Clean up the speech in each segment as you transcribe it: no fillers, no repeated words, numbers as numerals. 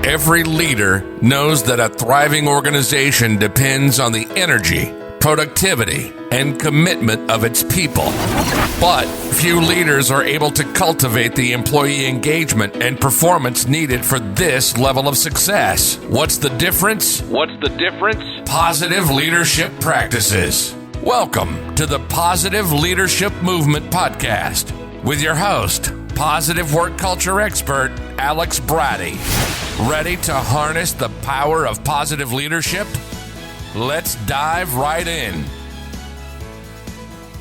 Every leader knows that a thriving organization depends on the energy, productivity, and commitment of its people. But few leaders are able to cultivate the employee engagement and performance needed for this level of success. What's the difference? Positive leadership practices. Welcome to the Positive Leadership Movement Podcast with your host, positive work culture expert, Alex Bratty. Ready to harness the power of positive leadership? Let's dive right in.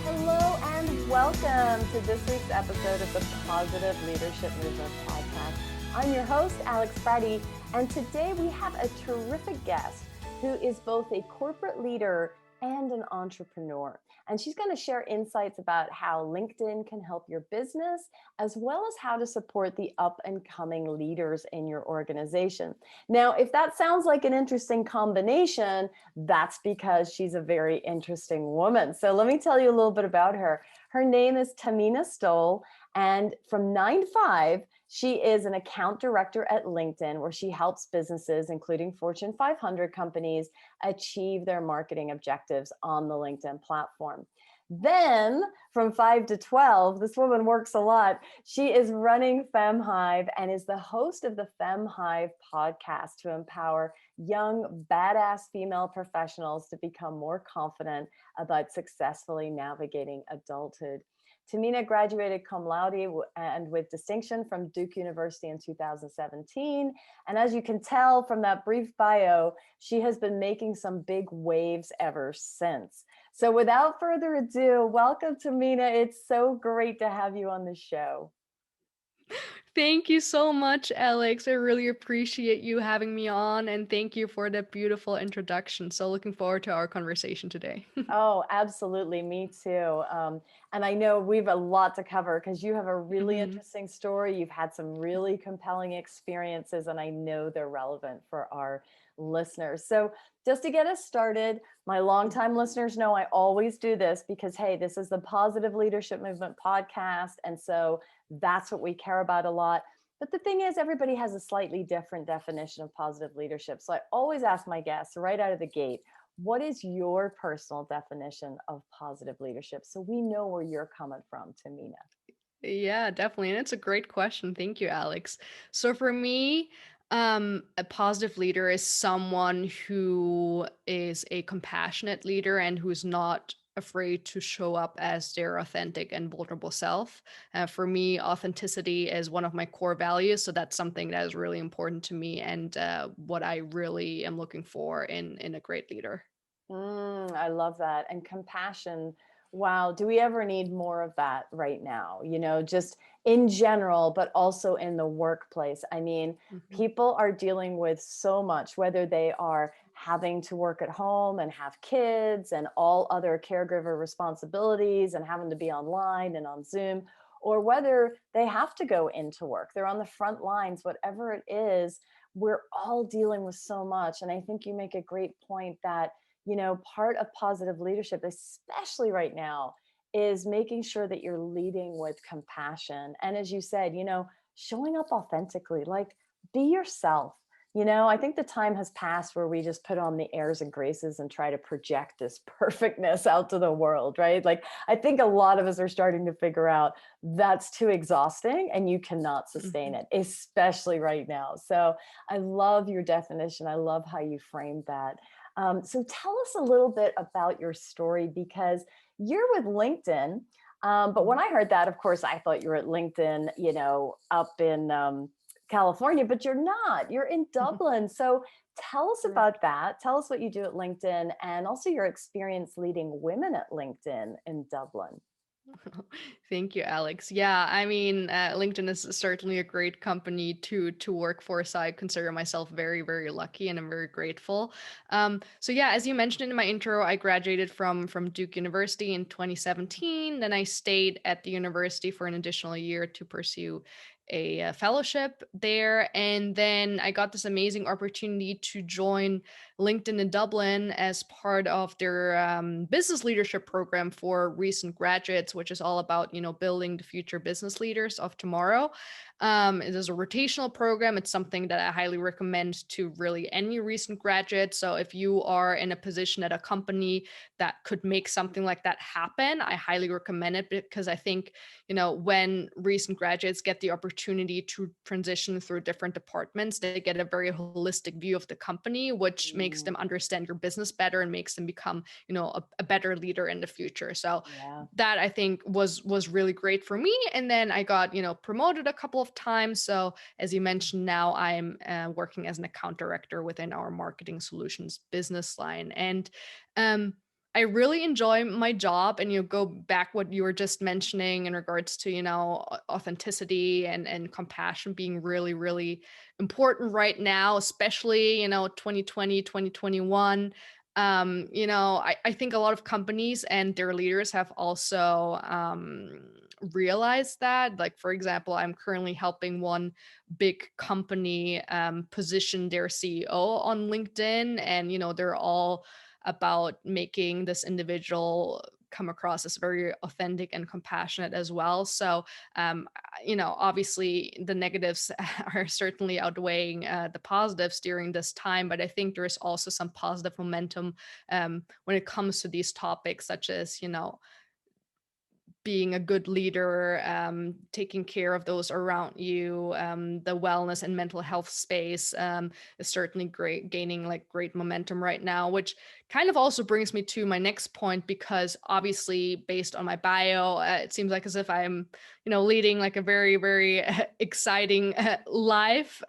Hello and welcome to this week's episode of the Positive Leadership Movement Podcast. I'm your host, Alex Bratty, and today we have a terrific guest who is both a corporate leader and an entrepreneur. And she's going to share insights about how LinkedIn can help your business, as well as how to support the up and coming leaders in your organization. Now, if that sounds like an interesting combination, that's because she's a very interesting woman. So let me tell you a little bit about her. Her name is Thamina Stoll, and from 9 to 5, she is an account director at LinkedIn, where she helps businesses, including Fortune 500 companies, achieve their marketing objectives on the LinkedIn platform. Then from 5 to 12, this woman works a lot. She is running FemHive and is the host of the FemHive podcast to empower young, badass female professionals to become more confident about successfully navigating adulthood. Thamina graduated cum laude and with distinction from Duke University in 2017. And as you can tell from that brief bio, she has been making some big waves ever since. So without further ado, welcome, Thamina. It's so great to have you on the show. Thank you so much, Alex. I really appreciate you having me on, and thank you for the beautiful introduction. So looking forward to our conversation today. Oh, absolutely. Me too. And I know we have a lot to cover because you have a really interesting story. You've had some really compelling experiences, and I know they're relevant for our listeners. So just to get us started, my longtime listeners know I always do this because, hey, this is the Positive Leadership Movement podcast. And so that's what we care about a lot. But the thing is, everybody has a slightly different definition of positive leadership. So I always ask my guests right out of the gate, what is your personal definition of positive leadership? So we know where you're coming from, Thamina. Yeah, definitely. And it's a great question. Thank you, Alex. So for me, a positive leader is someone who is a compassionate leader and who's not afraid to show up as their authentic and vulnerable self. For me, authenticity is one of my core values. So that's something that is really important to me and what I really am looking for in a great leader. I love that. And compassion. Wow. Do we ever need more of that right now? You know, just in general, but also in the workplace. I mean, people are dealing with so much, whether they are having to work at home and have kids and all other caregiver responsibilities and having to be online and on Zoom, or whether they have to go into work. They're on the front lines, whatever it is, we're all dealing with so much. And I think you make a great point that, you know, part of positive leadership, especially right now, is making sure that you're leading with compassion. And as you said, you know, showing up authentically, like be yourself. You know, I think the time has passed where we just put on the airs and graces and try to project this perfectness out to the world, right? Like, I think a lot of us are starting to figure out that's too exhausting and you cannot sustain it, especially right now. So I love your definition. I love how you framed that. So tell us a little bit about your story, because you're with LinkedIn. But when I heard that, of course, I thought you were at LinkedIn, you know, up in California, but you're not. You're in Dublin. So tell us about that. Tell us what you do at LinkedIn and also your experience leading women at LinkedIn in Dublin. Thank you, Alex. Yeah, I mean, LinkedIn is certainly a great company to work for. So I consider myself very, very lucky, and I'm very grateful. So yeah, as you mentioned in my intro, I graduated from Duke University in 2017. Then I stayed at the university for an additional year to pursue a fellowship there, and then I got this amazing opportunity to join LinkedIn in Dublin as part of their business leadership program for recent graduates, which is all about, building the future business leaders of tomorrow. It is a rotational program. It's something that I highly recommend to really any recent graduate. So if you are in a position at a company that could make something like that happen, I highly recommend it, because I think, when recent graduates get the opportunity to transition through different departments, they get a very holistic view of the company, which makes them understand your business better and makes them become, a better leader in the future. So Yeah. that I think was really great for me. And then I got, promoted a couple of times. So as you mentioned, now I'm working as an account director within our marketing solutions business line. And I really enjoy my job. And go back what you were just mentioning in regards to, authenticity and compassion being really, really important right now, especially, 2020, 2021. I think a lot of companies and their leaders have also realized that. Like, for example, I'm currently helping one big company position their CEO on LinkedIn, and they're all about making this individual come across as very authentic and compassionate as well. So obviously the negatives are certainly outweighing the positives during this time, but I think there is also some positive momentum when it comes to these topics, such as being a good leader, taking care of those around you, the wellness and mental health space is certainly great, gaining like great momentum right now, which kind of also brings me to my next point, because obviously based on my bio, it seems like as if I'm, leading like a very, very exciting life,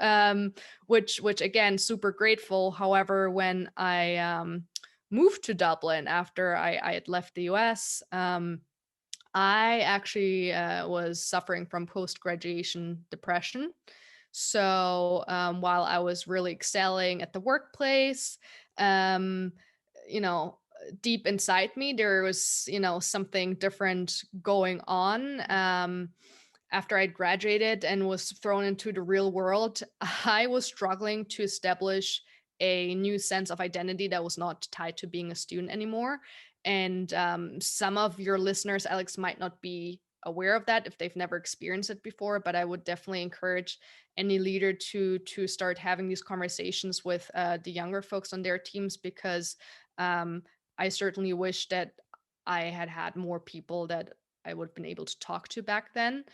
which again, super grateful. However, when I moved to Dublin after I had left the US, I actually was suffering from post-graduation depression. So while I was really excelling at the workplace, um, you know, deep inside me, there was, something different going on. After I'd graduated and was thrown into the real world, I was struggling to establish a new sense of identity that was not tied to being a student anymore. And some of your listeners, Alex, might not be aware of that if they've never experienced it before, but I would definitely encourage any leader to start having these conversations with the younger folks on their teams, because I certainly wish that I had had more people that I would have been able to talk to back then.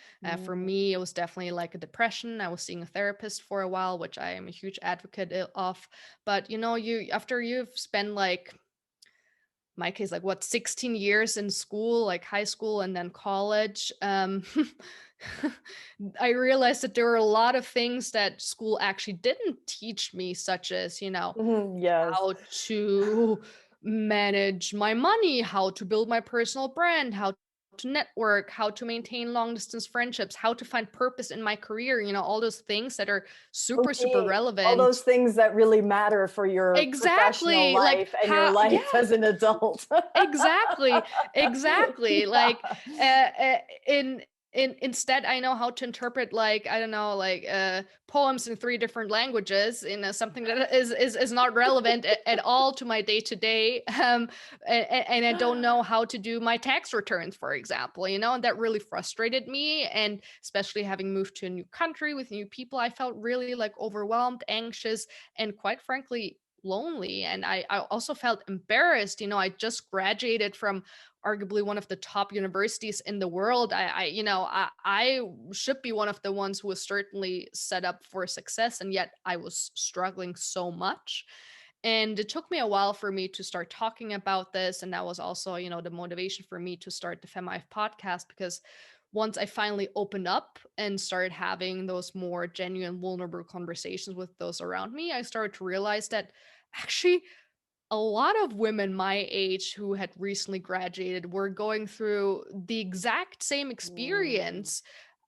For me, it was definitely like a depression. I was seeing a therapist for a while, which I am a huge advocate of. But you after you've spent like my case, like what, 16 years in school, like high school and then college, I realized that there were a lot of things that school actually didn't teach me, such as, Yes. how to manage my money, how to build my personal brand, how to network, how to maintain long distance friendships, how to find purpose in my career, all those things that are super, super Okay. All those relevant. things that really matter for your professional Exactly. Like life and your life yeah, as an adult. exactly. Like Yeah. instead I know how to interpret, like, I don't know, like poems in three different languages, something that is not relevant at all to my day to day. And I don't know how to do my tax returns, for example, and that really frustrated me. And especially having moved to a new country with new people, I felt really like overwhelmed, anxious, and quite frankly lonely. And I also felt embarrassed. I just graduated from arguably one of the top universities in the world. I should be one of the ones who was certainly set up for success, and yet I was struggling so much. And it took me a while for me to start talking about this, and that was also, the motivation for me to start the Femife podcast, because once I finally opened up and started having those more genuine, vulnerable conversations with those around me, I started to realize that actually a lot of women my age who had recently graduated were going through the exact same Mm. experience,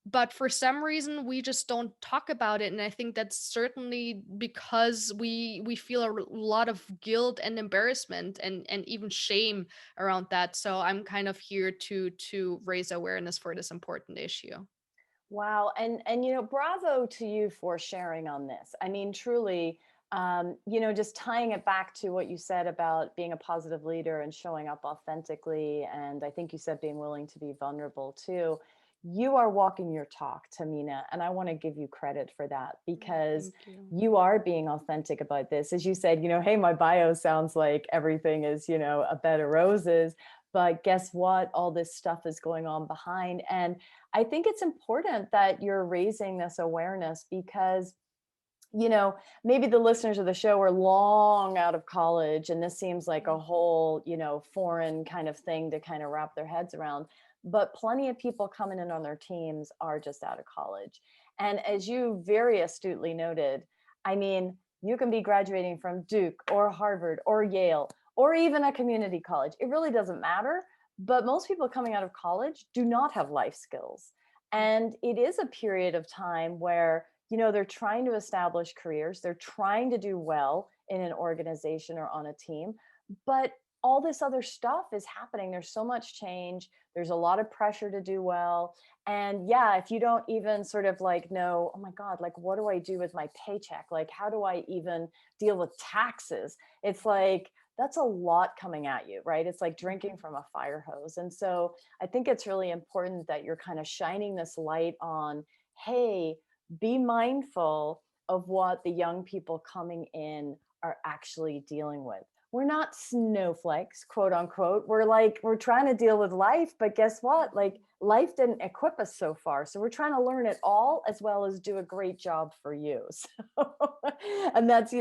but for some reason we just don't talk about it. And I think that's certainly because we feel a lot of guilt and embarrassment and even shame around that. So I'm kind of here to raise awareness for this important issue. Wow. And bravo to you for sharing on this. I mean, truly, Just tying it back to what you said about being a positive leader and showing up authentically. And I think you said being willing to be vulnerable too. You are walking your talk, Thamina, and I want to give you credit for that because Thank you. you are being authentic about this. As you said, hey, my bio sounds like everything is, a bed of roses, but guess what? All this stuff is going on behind. And I think it's important that you're raising this awareness because maybe the listeners of the show are long out of college and this seems like a whole, foreign kind of thing to kind of wrap their heads around. But plenty of people coming in on their teams are just out of college. And as you very astutely noted, I mean, you can be graduating from Duke or Harvard or Yale or even a community college. It really doesn't matter. But most people coming out of college do not have life skills. And it is a period of time where they're trying to establish careers. They're trying to do well in an organization or on a team, but all this other stuff is happening. There's so much change. There's a lot of pressure to do well. And yeah, if you don't even sort of like know, oh my God, like, what do I do with my paycheck? Like, how do I even deal with taxes? It's like, that's a lot coming at you, right? It's like drinking from a fire hose. And so I think it's really important that you're kind of shining this light on, hey, be mindful of what the young people coming in are actually dealing with. We're not snowflakes, quote unquote. We're trying to deal with life, but guess what? Like, life didn't equip us so far. So we're trying to learn it all as well as do a great job for you. So, and that's,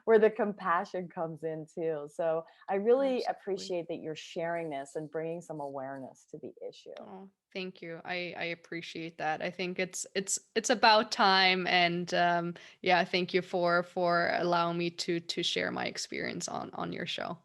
where the compassion comes in too. So I really Absolutely. appreciate that you're sharing this and bringing some awareness to the issue. Oh, thank you. I appreciate that. I think it's about time, and yeah, thank you for allowing me to share my experience on your show.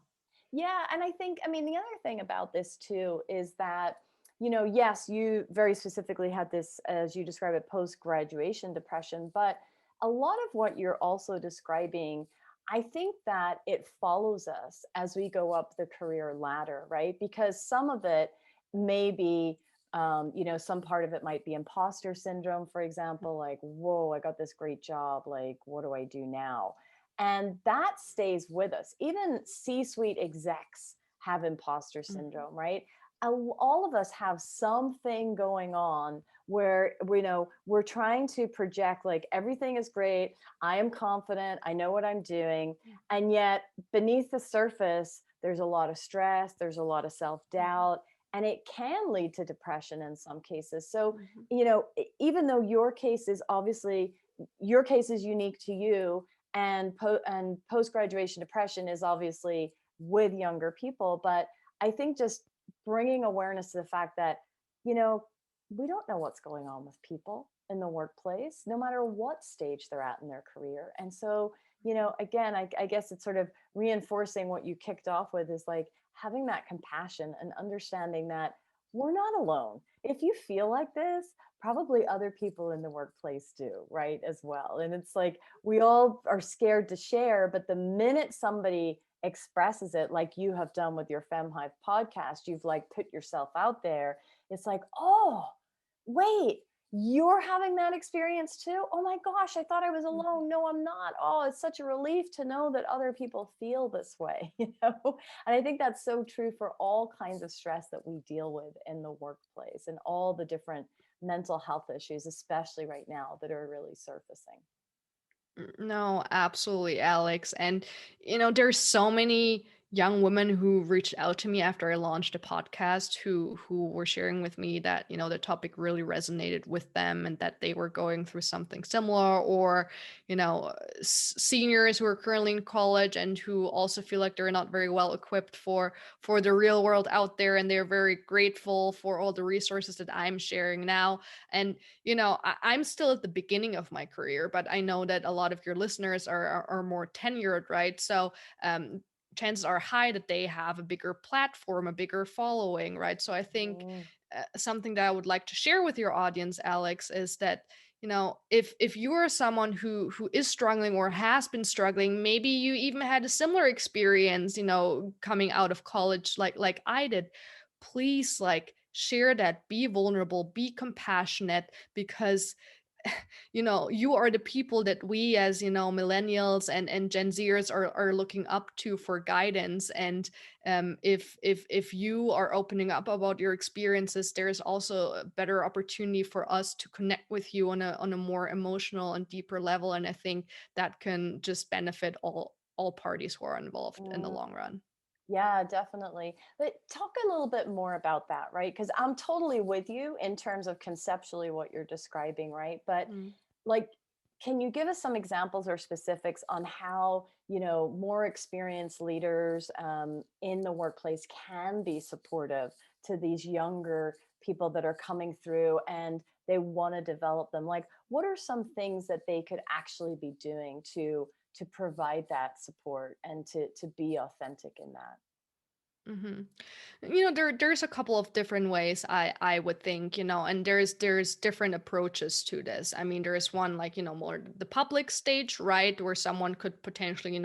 Yeah. And I mean, the other thing about this too is that, yes, you very specifically had this, as you describe it, post graduation depression, but a lot of what you're also describing, I think that it follows us as we go up the career ladder, right? Because some of it may be, some part of it might be imposter syndrome, for example, like, whoa, I got this great job. Like, what do I do now? And that stays with us. Even C-suite execs have imposter syndrome, right? All of us have something going on where we're trying to project like everything is great. I am confident. I know what I'm doing. And yet beneath the surface, there's a lot of stress. There's a lot of self-doubt. And it can lead to depression in some cases. So, even though your case is unique to you, and post-graduation depression is obviously with younger people, but I think just bringing awareness to the fact that we don't know what's going on with people in the workplace no matter what stage they're at in their career. And so again, I guess it's sort of reinforcing what you kicked off with, is like having that compassion and understanding that we're not alone. If you feel like this, probably other people in the workplace do, right, as well. And it's like we all are scared to share, but the minute somebody expresses it, like you have done with your FemHive podcast, you've like put yourself out there. It's like, oh, wait, you're having that experience too? Oh my gosh, I thought I was alone. No, I'm not. Oh, it's such a relief to know that other people feel this way, And I think that's so true for all kinds of stress that we deal with in the workplace and all the different mental health issues, especially right now, that are really surfacing. No, absolutely, Alex. And there's so many young women who reached out to me after I launched a podcast who were sharing with me that, the topic really resonated with them and that they were going through something similar, or, seniors who are currently in college and who also feel like they're not very well equipped for the real world out there, and they're very grateful for all the resources that I'm sharing now. And I'm still at the beginning of my career, but I know that a lot of your listeners are more tenured, right? So chances are high that they have a bigger platform, a bigger following, right? So I think Mm. something that I would like to share with your audience, Alex, is that if you are someone who is struggling or has been struggling, maybe you even had a similar experience, coming out of college like I did, please, like, share that, be vulnerable, be compassionate, because you are the people that we as, millennials and Gen Zers are looking up to for guidance. And if you are opening up about your experiences, there's also a better opportunity for us to connect with you on a more emotional and deeper level. And I think that can just benefit all parties who are involved in the Mm. long run. Yeah, definitely. But talk a little bit more about that, right? Because I'm totally with you in terms of conceptually what you're describing, right? But Mm. like, can you give us some examples or specifics on how, more experienced leaders in the workplace can be supportive to these younger people that are coming through and they want to develop them? Like, what are some things that they could actually be doing to provide that support and to be authentic in that? Hmm. There's a couple of different ways I would think, and there's different approaches to this. I mean, there is one like, more the public stage, right, where someone could potentially,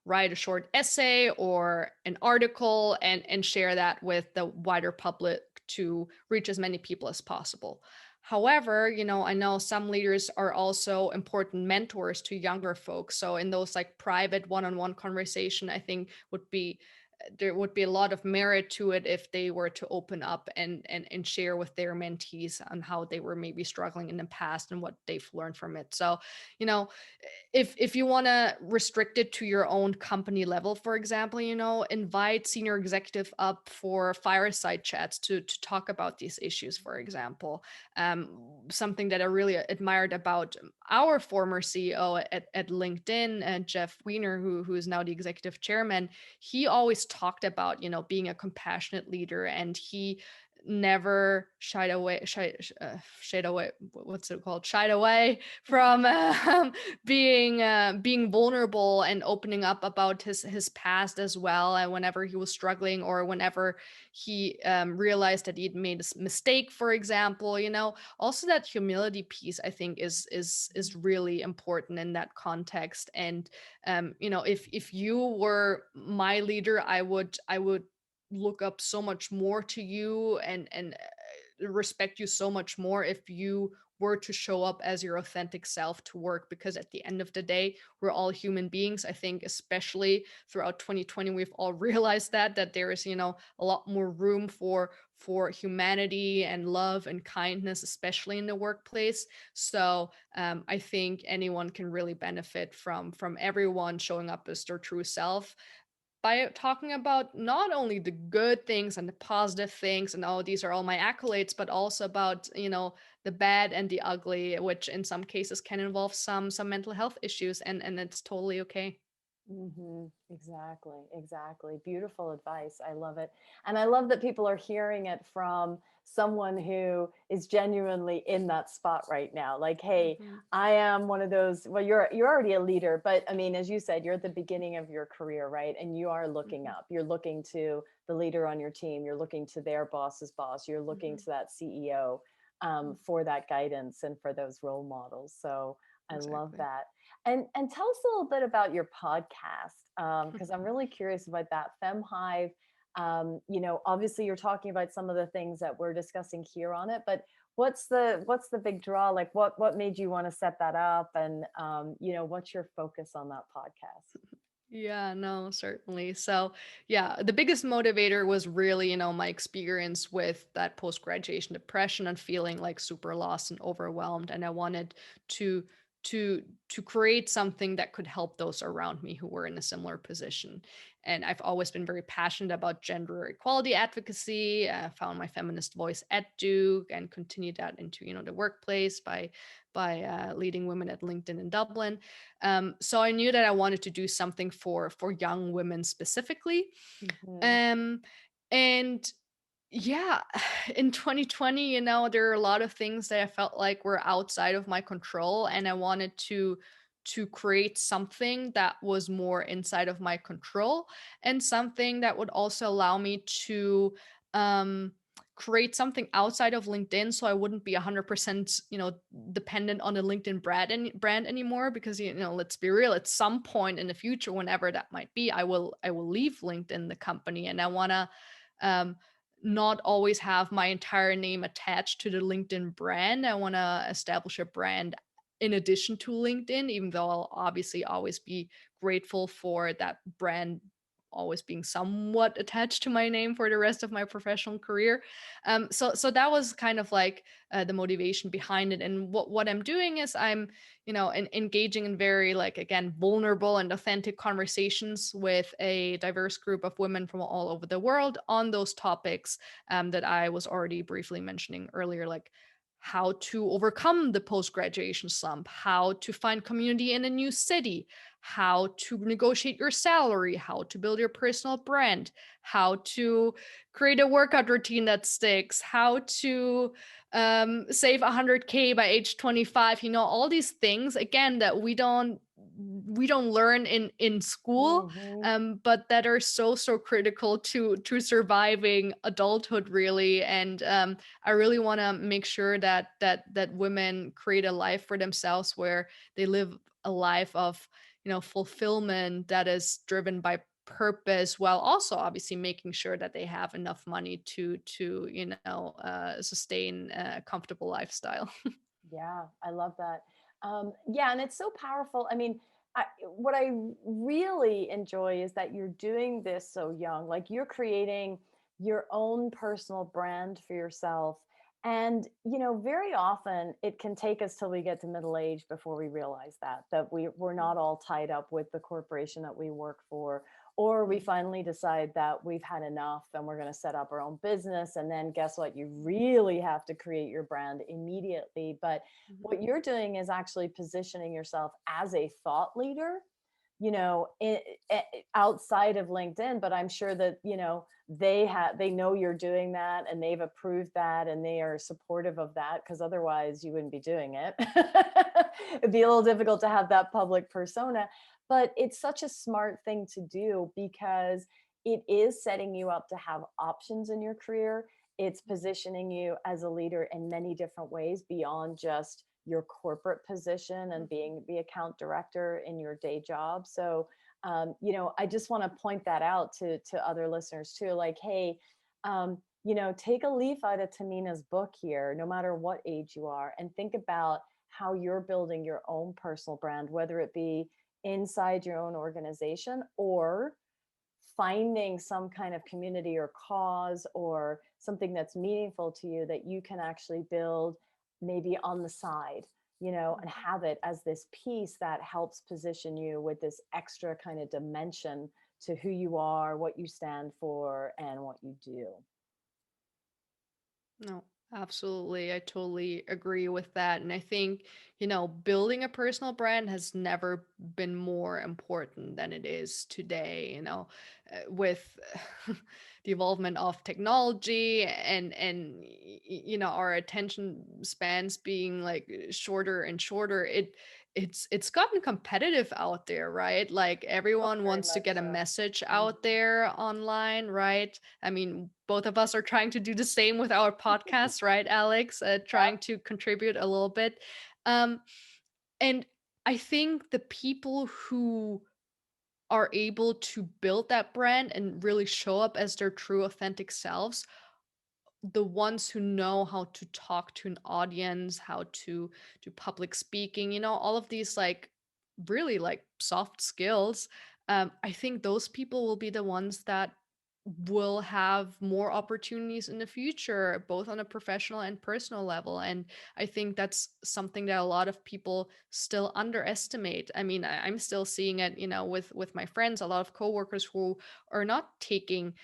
write a short essay or an article and share that with the wider public to reach as many people as possible. However, I know some leaders are also important mentors to younger folks. So in those like private one-on-one conversation, I think would be there would be a lot of merit to it if they were to open up and share with their mentees on how they were maybe struggling in the past and what they've learned from it. So, you know, if you want to restrict it to your own company level, for example, invite senior executive up for fireside chats to talk about these issues, for example. Something that I really admired about our former CEO at LinkedIn, Jeff Weiner, who is now the executive chairman, he always talked about, being a compassionate leader, and he never shied away, what's it called, shied away from being vulnerable and opening up about his past as well, and whenever he was struggling or whenever he realized that he'd made a mistake, for example. Also that humility piece, I think, is really important in that context. And if you were my leader, I would look up so much more to you and respect you so much more if you were to show up as your authentic self to work, because at the end of the day, we're all human beings. I think especially throughout 2020, we've all realized that there is, a lot more room for humanity and love and kindness, especially in the workplace. So I think anyone can really benefit from everyone showing up as their true self by talking about not only the good things and the positive things and, oh, these are all my accolades, but also about, the bad and the ugly, which in some cases can involve some mental health issues, and it's totally okay. Exactly, exactly. Beautiful advice. I love it. And I love that people are hearing it from someone who is genuinely in that spot right now. Like, hey, Hmm. I am one of those, well, you're already a leader, but I mean, as you said, you're at the beginning of your career, right? And you are looking Hmm. up. You're looking to the leader on your team, you're looking to their boss's boss, you're looking Hmm. to that CEO for that guidance and for those role models. So I love Exactly. that. And tell us a little bit about your podcast, because I'm really curious about that FemHive. Obviously you're talking about some of the things that we're discussing here on it, but what's the big draw? Like what made you want to set that up, and what's your focus on that podcast? Yeah, no, certainly. So, yeah, the biggest motivator was really, my experience with that post-graduation depression and feeling like super lost and overwhelmed. And I wanted to to create something that could help those around me who were in a similar position. And I've always been very passionate about gender equality advocacy. I found my feminist voice at Duke and continued that into, the workplace by leading women at LinkedIn in Dublin. So I knew that I wanted to do something for young women specifically. Hmm. Um, and yeah, in 2020, there are a lot of things that I felt like were outside of my control, and I wanted to create something that was more inside of my control, and something that would also allow me to um create something outside of LinkedIn, so I wouldn't be 100%, dependent on the LinkedIn brand anymore, because, let's be real, at some point in the future, whenever that might be, I will leave LinkedIn, the company, and I want to um not always have my entire name attached to the LinkedIn brand. I want to establish a brand in addition to LinkedIn, even though I'll obviously always be grateful for that brand always being somewhat attached to my name for the rest of my professional career. So that was kind of like the motivation behind it. And what I'm doing is I'm, engaging in very, like, again, vulnerable and authentic conversations with a diverse group of women from all over the world on those topics that I was already briefly mentioning earlier, like how to overcome the post graduation slump, how to find community in a new city, how to negotiate your salary, how to build your personal brand, how to create a workout routine that sticks, how to save 100K by age 25, all these things, again, that we don't learn in school, but that are so critical to surviving adulthood, really. And I really want to make sure that women create a life for themselves where they live a life of fulfillment that is driven by purpose, while also obviously making sure that they have enough money to sustain a comfortable lifestyle. Yeah, I love that. Yeah, and it's so powerful. I mean, what I really enjoy is that you're doing this so young. Like, you're creating your own personal brand for yourself. And, very often it can take us till we get to middle age before we realize that we're not all tied up with the corporation that we work for, or we finally decide that we've had enough and we're going to set up our own business. And then guess what? You really have to create your brand immediately. But what you're doing is actually positioning yourself as a thought leader, outside of LinkedIn. But I'm sure that, they know you're doing that, and they've approved that, and they are supportive of that, because otherwise you wouldn't be doing it. It'd be a little difficult to have that public persona. But it's such a smart thing to do, because it is setting you up to have options in your career. It's positioning you as a leader in many different ways beyond just your corporate position and being the account director in your day job. So, I just want to point that out to other listeners too. Like, hey, take a leaf out of Thamina's book here, no matter what age you are, and think about how you're building your own personal brand, whether it be inside your own organization or finding some kind of community or cause or something that's meaningful to you that you can actually build maybe on the side, and have it as this piece that helps position you with this extra kind of dimension to who you are, what you stand for, and what you do. No, absolutely. I totally agree with that. And I think, building a personal brand has never been more important than it is today, with the involvement of technology and our attention spans being like shorter and shorter. It's gotten competitive out there, right? Like, Oh, everyone very wants to much get a so. message Mhm. out there online, right? I mean, both of us are trying to do the same with our podcast, right, Alex? Trying to contribute a little bit. Um, and I think the people who are able to build that brand and really show up as their true authentic selves, the ones who know how to talk to an audience, how to do public speaking, all of these, like, really, like, soft skills. I think those people will be the ones that will have more opportunities in the future, both on a professional and personal level. And I think that's something that a lot of people still underestimate. I mean, I'm still seeing it, with my friends, a lot of coworkers who are not taking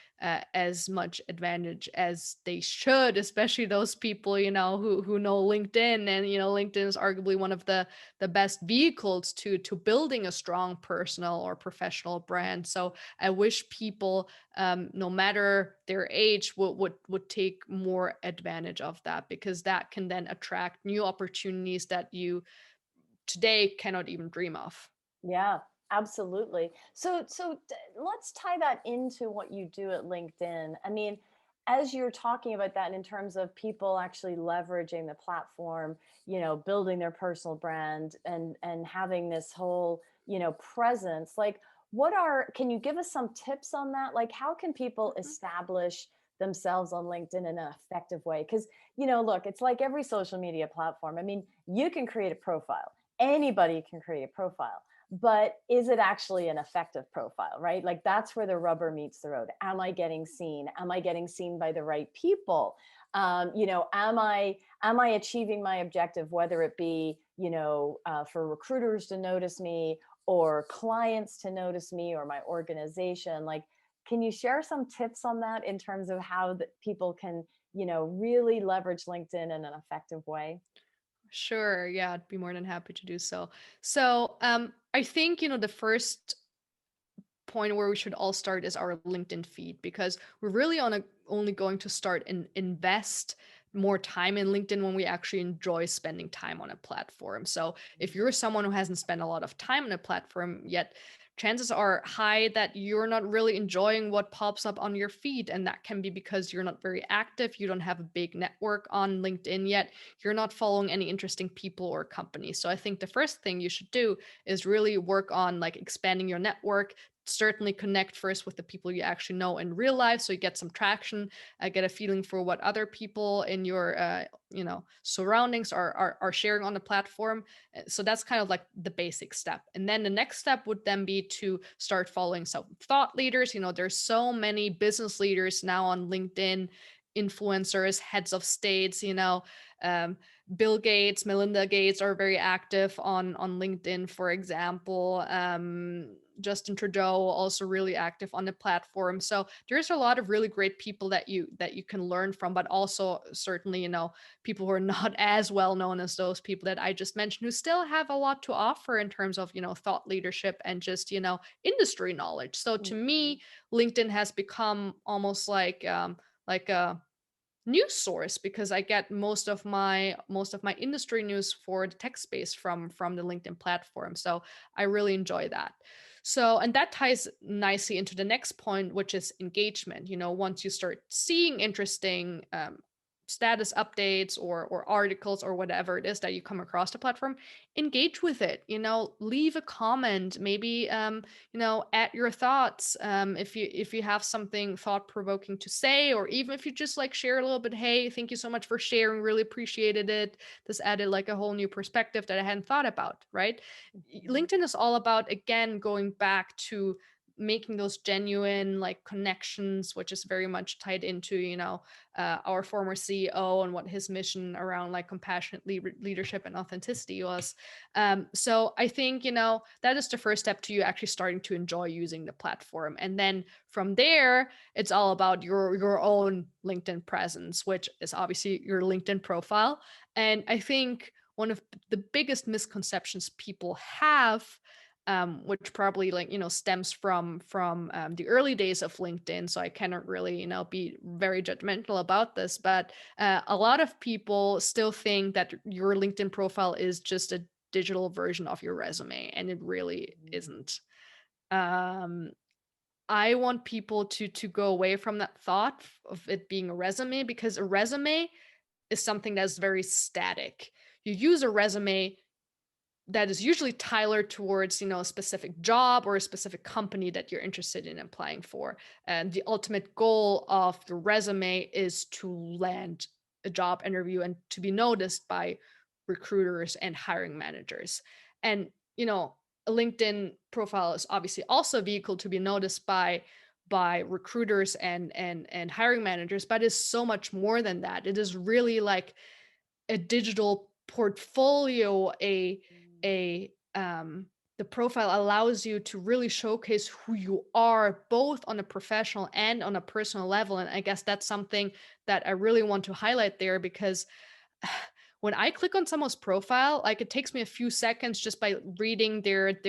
as much advantage as they should, especially those people, who know LinkedIn. And LinkedIn is arguably one of the best vehicles to building a strong personal or professional brand. So I wish people, no matter their age, would take more advantage of that, because that can then attract new opportunities that you today cannot even dream of. Yeah, absolutely. Let's tie that into what you do at LinkedIn. I mean, as you're talking about that in terms of people actually leveraging the platform, building their personal brand and having this whole, presence, like, can you give us some tips on that? Like, how can people establish themselves on LinkedIn in an effective way. Because, you know, look, it's like every social media platform. I mean, you can create a profile, anybody can create a profile, but is it actually an effective profile, right? Like that's where the rubber meets the road. Am I getting seen? Am I getting seen by the right people? You know, am I achieving my objective, whether it be, you know, for recruiters to notice me or clients to notice me or my organization? Like, can you share some tips on that in terms of how people can, you know, really leverage LinkedIn in an effective way? Sure. Yeah, I'd be more than happy to do so. So, I think, the first point where we should all start is our LinkedIn feed, because we're really only going to start and invest more time in LinkedIn when we actually enjoy spending time on a platform. So if you're someone who hasn't spent a lot of time on a platform yet, chances are high that you're not really enjoying what pops up on your feed. And that can be because you're not very active. You don't have a big network on LinkedIn yet. You're not following any interesting people or companies. So I think the first thing you should do is really work on like expanding your network. Certainly connect first with the people you actually know in real life, so you get some traction, get a feeling for what other people in your surroundings are sharing on the platform. So that's kind of like the basic step. And then the next step would then be to start following some thought leaders. There's so many business leaders now on LinkedIn, influencers, heads of states, Bill Gates, Melinda Gates are very active on LinkedIn, for example. Justin Trudeau also really active on the platform. So there's a lot of really great people that you can learn from, but also certainly, people who are not as well known as those people that I just mentioned, who still have a lot to offer in terms of, thought leadership and just, industry knowledge. So to me, LinkedIn has become almost like a news source, because I get most of my industry news for the tech space from the LinkedIn platform. So I really enjoy that. So, and that ties nicely into the next point, which is engagement. Once you start seeing interesting status updates or articles or whatever it is that you come across the platform, engage with it. Leave a comment, maybe add your thoughts, if you have something thought provoking to say, or even if you just like share a little bit, hey, thank you so much for sharing, really appreciated it, this added like a whole new perspective that I hadn't thought about, right? LinkedIn is all about, again, going back to making those genuine like connections, which is very much tied into our former CEO and what his mission around like compassionate leadership and authenticity was. So I think that is the first step to you actually starting to enjoy using the platform, and then from there it's all about your own LinkedIn presence, which is obviously your LinkedIn profile. And I think one of the biggest misconceptions people have, which probably stems from the early days of LinkedIn. So I cannot really be very judgmental about this, but a lot of people still think that your LinkedIn profile is just a digital version of your resume, and it really isn't. I want people to go away from that thought of it being a resume, because a resume is something that's very static. You use a resume that is usually tailored towards a specific job or a specific company that you're interested in applying for, and the ultimate goal of the resume is to land a job interview and to be noticed by recruiters and hiring managers. And a LinkedIn profile is obviously also a vehicle to be noticed by recruiters and hiring managers, but it's so much more than that. It is really like a digital portfolio. The profile allows you to really showcase who you are, both on a professional and on a personal level. And I guess that's something that I really want to highlight there, because when I click on someone's profile, like it takes me a few seconds just by reading their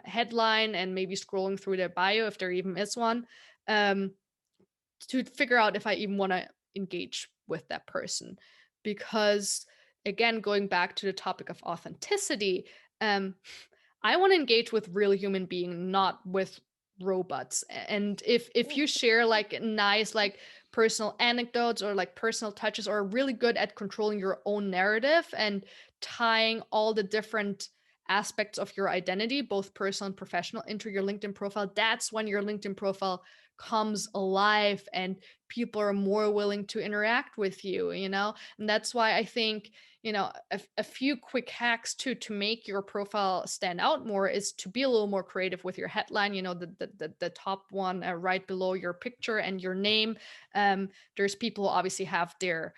headline and maybe scrolling through their bio, if there even is one, to figure out if I even want to engage with that person. Because again, going back to the topic of authenticity, I want to engage with real human being, not with robots. And if you share like nice like personal anecdotes or like personal touches, or are really good at controlling your own narrative and tying all the different aspects of your identity, both personal and professional, into your LinkedIn profile, that's when your LinkedIn profile comes alive and people are more willing to interact with you, you know? And that's why I think, you know, a few quick hacks to make your profile stand out more is to be a little more creative with your headline, you know, the top one right below your picture and your name. There's people who obviously have their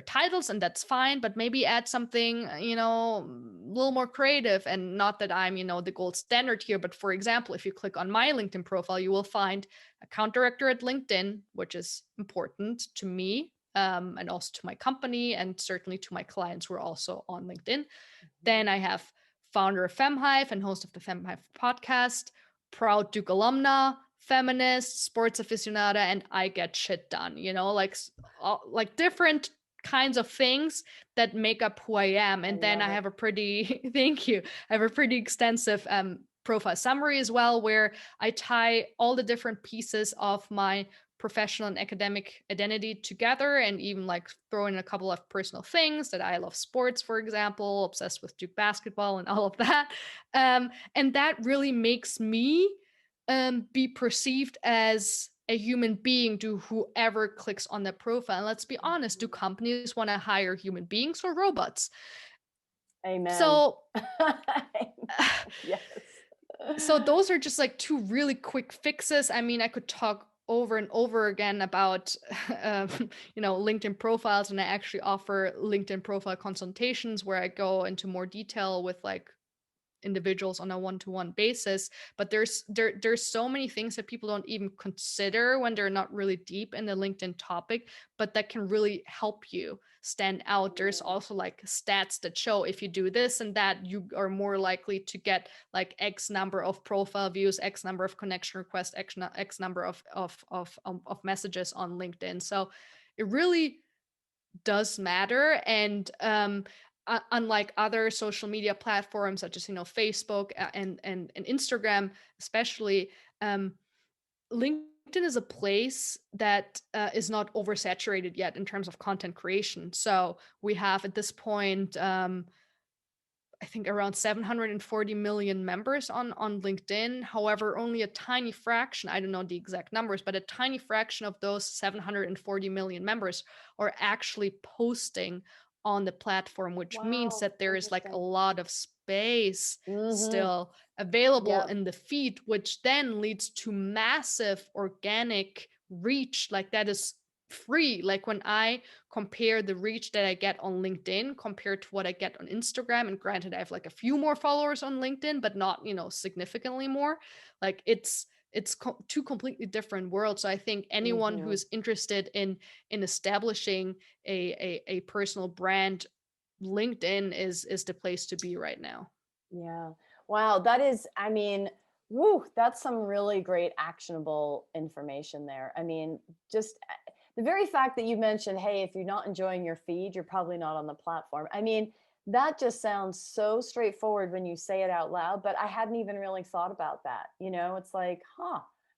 titles, and that's fine, but maybe add something, you know, a little more creative. And not that I'm, you know, the gold standard here, but for example, if you click on my LinkedIn profile, you will find account director at LinkedIn, which is important to me, and also to my company, and certainly to my clients who are also on LinkedIn. Then I have founder of FemHive and host of the FemHive podcast, proud Duke alumna, feminist, sports aficionada, and I get shit done, you know, like different kinds of things that make up who I am. And then I have a pretty, thank you, I have a pretty extensive profile summary as well, where I tie all the different pieces of my professional and academic identity together, and even like throw in a couple of personal things that I love sports, for example, obsessed with Duke basketball and all of that. And that really makes me be perceived as a human being to whoever clicks on that profile. And let's be honest, do companies want to hire human beings or robots? Amen. So yes. So those are just like two really quick fixes. I mean, I could talk over and over again about you know, LinkedIn profiles, and I actually offer LinkedIn profile consultations where I go into more detail with like individuals on a one-to-one basis. But there's so many things that people don't even consider when they're not really deep in the LinkedIn topic, but that can really help you stand out. There's also like stats that show if you do this and that, you are more likely to get like X number of profile views, X number of connection requests, X number of messages on LinkedIn. So it really does matter. And unlike other social media platforms such as, you know, Facebook and Instagram especially, LinkedIn is a place that is not oversaturated yet in terms of content creation. So we have at this point I think around 740 million members on LinkedIn. However, only a tiny fraction, I don't know the exact numbers, but a tiny fraction of those 740 million members are actually posting on the platform, which means that there is like a lot of space still available in the feed, which then leads to massive organic reach. Like that is free. Like when I compare the reach that I get on LinkedIn compared to what I get on Instagram, and granted I have like a few more followers on LinkedIn, but not, you know, significantly more, like it's two completely different worlds. So I think anyone who is interested in establishing a personal brand, LinkedIn is the place to be right now. Yeah. Wow. That is, I mean, woo, that's some really great actionable information there. I mean, just the very fact that you mentioned, hey, if you're not enjoying your feed, you're probably not on the platform. I mean, that just sounds so straightforward when you say it out loud, but I hadn't even really thought about that. You know, it's like,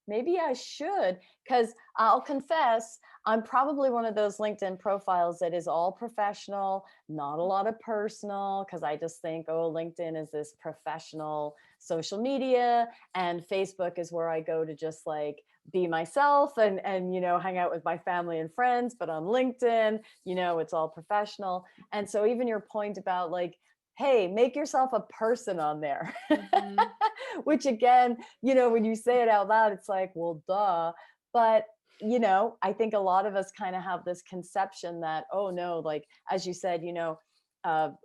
maybe I should, because I'll confess, I'm probably one of those LinkedIn profiles that is all professional, not a lot of personal, because I just think, oh, LinkedIn is this professional social media, and Facebook is where I go to just like be myself and you know, hang out with my family and friends. But on LinkedIn, you know, it's all professional. And so even your point about like, hey, make yourself a person on there. Which again, you know, when you say it out loud, it's like, well, duh. But, you know, I think a lot of us kind of have this conception that, oh no, like, as you said, you know,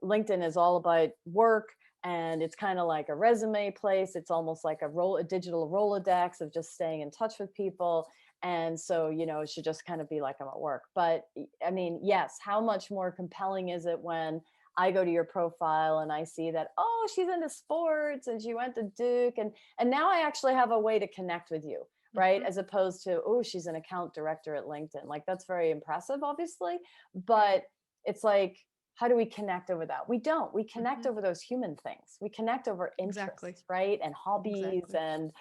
LinkedIn is all about work, and it's kind of like a resume place. It's almost like a digital Rolodex of just staying in touch with people. And so, you know, it should just kind of be like I'm at work. But I mean, yes, how much more compelling is it when I go to your profile and I see that, oh, she's into sports and she went to Duke. And now I actually have a way to connect with you, right? As opposed to, oh, she's an account director at LinkedIn. Like that's very impressive, obviously. But it's like, how do we connect over that? We don't. We connect over those human things. We connect over interests, right? And hobbies and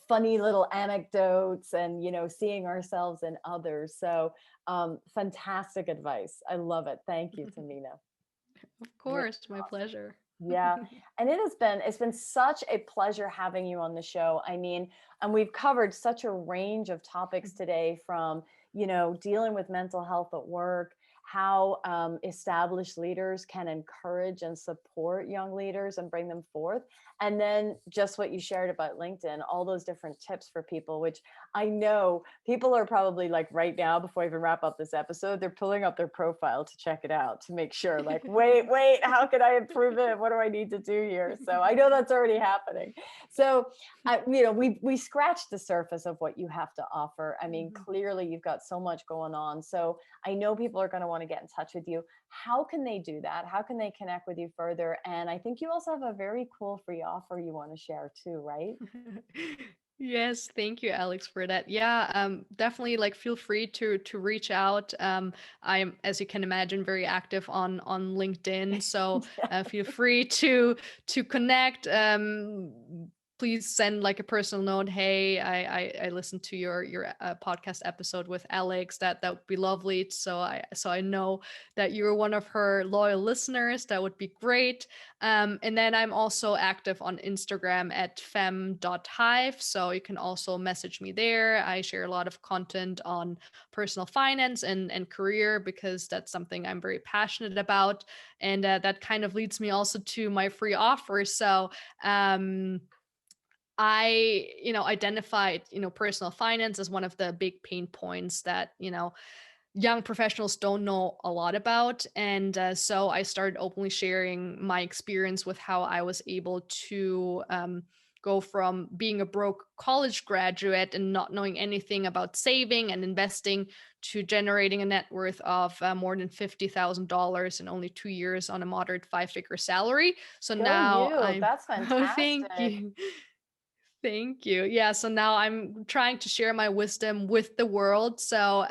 funny little anecdotes and, you know, seeing ourselves in others. So fantastic advice. I love it. Thank you, Thamina. Of course, my pleasure. Yeah. And it's been such a pleasure having you on the show. I mean, and we've covered such a range of topics today, from, dealing with mental health at work, how established leaders can encourage and support young leaders and bring them forth. And then just what you shared about LinkedIn, all those different tips for people, which I know people are probably like right now, before I even wrap up this episode, they're pulling up their profile to check it out to make sure, like, wait, how can I improve it? What do I need to do here? So I know that's already happening. So, we scratched the surface of what you have to offer. I mean, clearly you've got so much going on. So I know people are going to want to get in touch with you. How can they do that? How can they connect with you further? And I think you also have a very cool free offer you want to share too, right? Yes, thank you, Alex, for that. Yeah, definitely like feel free to reach out. I'm, as you can imagine, very active on LinkedIn, so feel free to connect. Please send like a personal note. Hey, I listened to your podcast episode with Alex. That would be lovely. So I know that you're one of her loyal listeners. That would be great. And then I'm also active on Instagram at fem.hive. So you can also message me there. I share a lot of content on personal finance and career, because that's something I'm very passionate about. And that kind of leads me also to my free offer. So I, identified, personal finance as one of the big pain points that, young professionals don't know a lot about. And so I started openly sharing my experience with how I was able to go from being a broke college graduate and not knowing anything about saving and investing to generating a net worth of more than $50,000 in only 2 years on a moderate five-figure salary. So Go now you. I'm, That's oh, thank fantastic. you. Thank you. Yeah, so now I'm trying to share my wisdom with the world. So,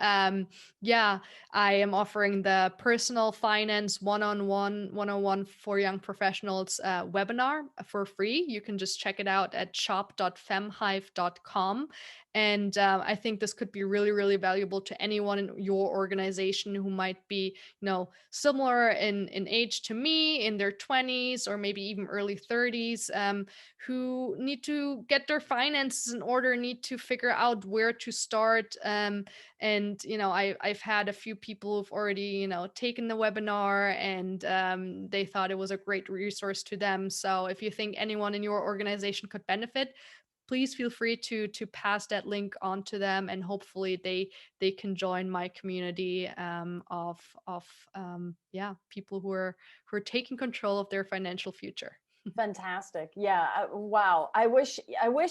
yeah, I am offering the personal finance one-on-one for young professionals webinar for free. You can just check it out at shop.femhive.com. And I think this could be really, really valuable to anyone in your organization who might be, similar in age to me, in their 20s or maybe even early 30s. Who need to get their finances in order, need to figure out where to start. And I've had a few people who've already taken the webinar, and they thought it was a great resource to them. So if you think anyone in your organization could benefit, please feel free to pass that link on to them, and hopefully they can join my community of yeah, people who are taking control of their financial future. Fantastic. Yeah. Wow. I wish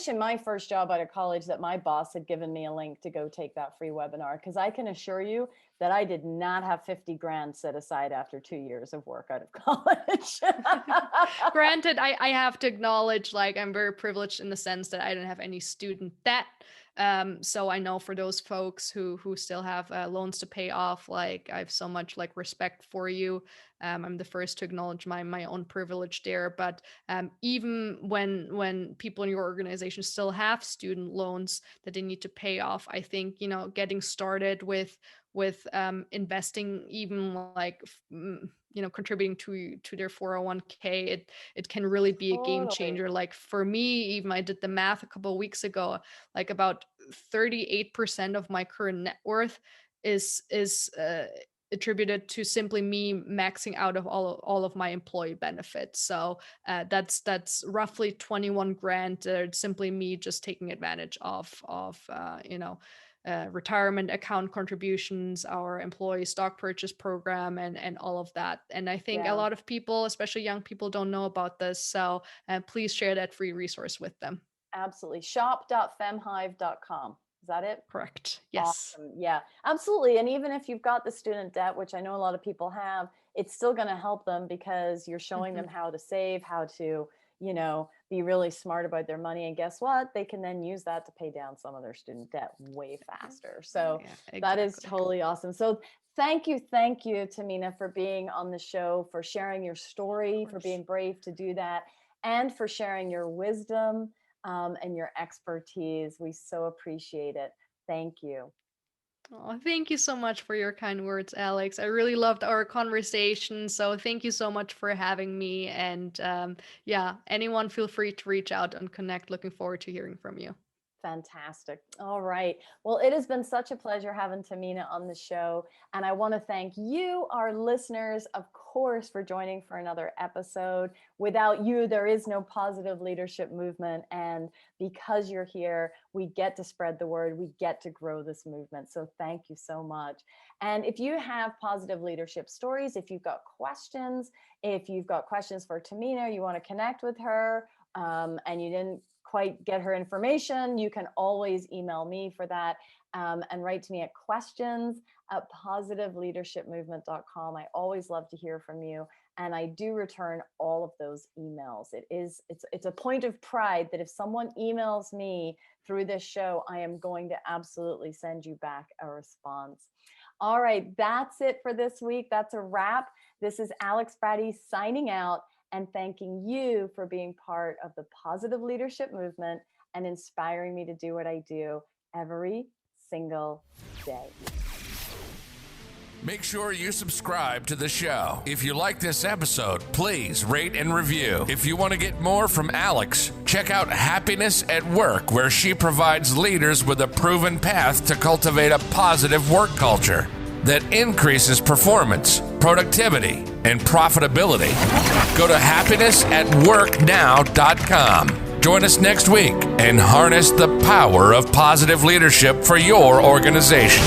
in my first job out of college that my boss had given me a link to go take that free webinar, because I can assure you that I did not have 50 grand set aside after 2 years of work out of college. Granted, I have to acknowledge, like, I'm very privileged in the sense that I don't have any student debt. So I know for those folks who still have loans to pay off, like, I have so much like respect for you. I'm the first to acknowledge my own privilege there. But even when people in your organization still have student loans that they need to pay off, I think getting started with investing, even like contributing to their 401k, it can really be a game Totally. changer. Like for me, even I did the math a couple of weeks ago, like about 38% of my current net worth is attributed to simply me maxing out of all of my employee benefits. So that's roughly 21 grand. Simply me just taking advantage of retirement account contributions, our employee stock purchase program, and all of that. And I think a Yeah. lot of people, especially young people, don't know about this. So please share that free resource with them. Absolutely. Shop.femhive.com. Is that it? Correct. Yes. Awesome. Yeah, absolutely. And even if you've got the student debt, which I know a lot of people have, it's still going to help them, because you're showing them how to save, how to, be really smart about their money. And guess what? They can then use that to pay down some of their student debt way faster. So Yeah, that is exactly. totally awesome. So thank you, Thamina, for being on the show, for sharing your story, Of for course. being brave to do that, and for sharing your wisdom and your expertise. We so appreciate it. Thank you. Oh, thank you so much for your kind words, Alex. I really loved our conversation. So thank you so much for having me. And yeah, anyone feel free to reach out and connect. Looking forward to hearing from you. Fantastic. All right. Well, it has been such a pleasure having Thamina on the show. And I want to thank you, our listeners, of course, for joining for another episode. Without you, there is no positive leadership movement. And because you're here, we get to spread the word. We get to grow this movement. So thank you so much. And if you have positive leadership stories, if you've got questions for Thamina, you want to connect with her, and you didn't quite get her information, you can always email me for that, and write to me at questions@positiveleadershipmovement.com. I always love to hear from you, and I do return all of those emails. It's a point of pride that if someone emails me through this show, I am going to absolutely send you back a response. All right, that's it for this week. That's a wrap. This is Alex Bratty signing out, and thanking you for being part of the positive leadership movement and inspiring me to do what I do every single day. Make sure you subscribe to the show. If you like this episode, please rate and review. If you want to get more from Alex, check out Happiness at Work, where she provides leaders with a proven path to cultivate a positive work culture that increases performance, productivity, and profitability. Go to happinessatworknow.com. Join us next week and harness the power of positive leadership for your organization.